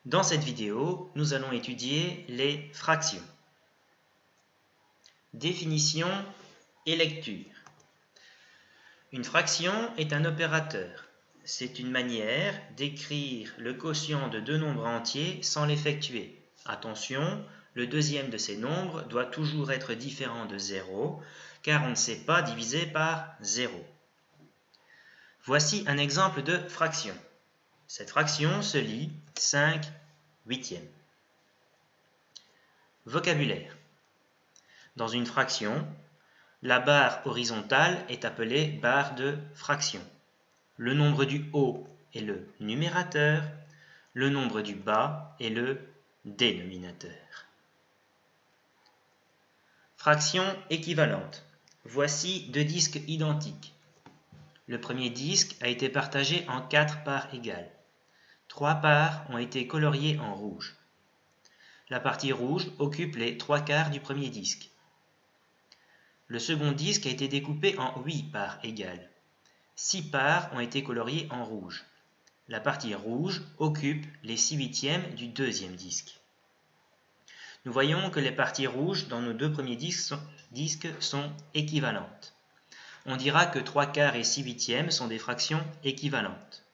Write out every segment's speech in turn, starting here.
Dans cette vidéo, nous allons étudier les fractions. Définition et lecture. Une fraction est un opérateur. C'est une manière d'écrire le quotient de deux nombres entiers sans l'effectuer. Attention, le deuxième de ces nombres doit toujours être différent de 0, car on ne sait pas diviser par 0. Voici un exemple de fraction. Cette fraction se lit 5/8. Vocabulaire. Dans une fraction, la barre horizontale est appelée barre de fraction. Le nombre du haut est le numérateur, le nombre du bas est le dénominateur. Fraction équivalente. Voici deux disques identiques. Le premier disque a été partagé en 4 parts égales. 3 parts ont été coloriées en rouge. La partie rouge occupe les 3/4 du premier disque. Le second disque a été découpé en 8 parts égales. 6 parts ont été coloriées en rouge. La partie rouge occupe les 6/8 du deuxième disque. Nous voyons que les parties rouges dans nos deux premiers disques sont équivalentes. On dira que 3/4 et 6/8 sont des fractions équivalentes.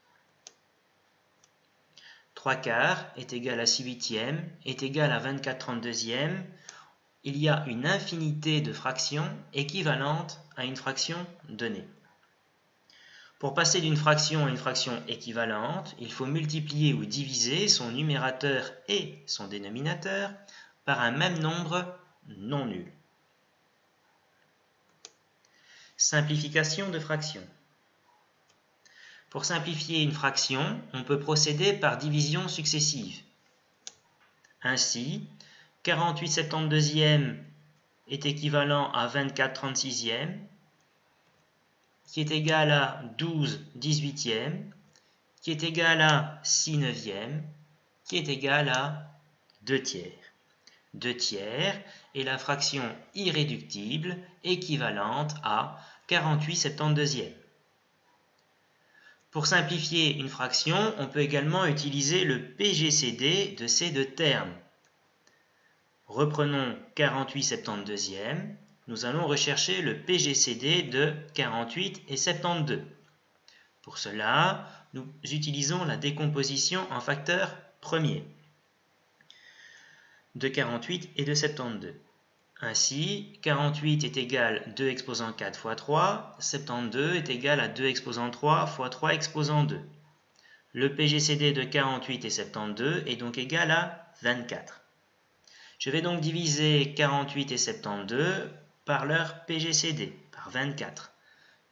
3/4 est égal à 6/8 est égal à 24/32. Il y a une infinité de fractions équivalentes à une fraction donnée. Pour passer d'une fraction à une fraction équivalente, il faut multiplier ou diviser son numérateur et son dénominateur par un même nombre non nul. Simplification de fractions. Pour simplifier une fraction, on peut procéder par division successive. Ainsi, 48/72 est équivalent à 24/36, qui est égal à 12/18, qui est égal à 6/9, qui est égal à 2/3. 2/3 est la fraction irréductible équivalente à 48/72. Pour simplifier une fraction, on peut également utiliser le PGCD de ces deux termes. Reprenons 48/72. Nous allons rechercher le PGCD de 48 et 72. Pour cela, nous utilisons la décomposition en facteurs premiers de 48 et de 72. Ainsi, 48 est égal à 2 exposant 4 fois 3, 72 est égal à 2 exposant 3 fois 3 exposant 2. Le PGCD de 48 et 72 est donc égal à 24. Je vais donc diviser 48 et 72 par leur PGCD, par 24.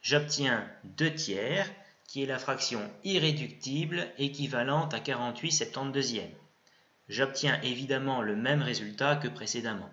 J'obtiens 2/3, qui est la fraction irréductible équivalente à 48/72. J'obtiens évidemment le même résultat que précédemment.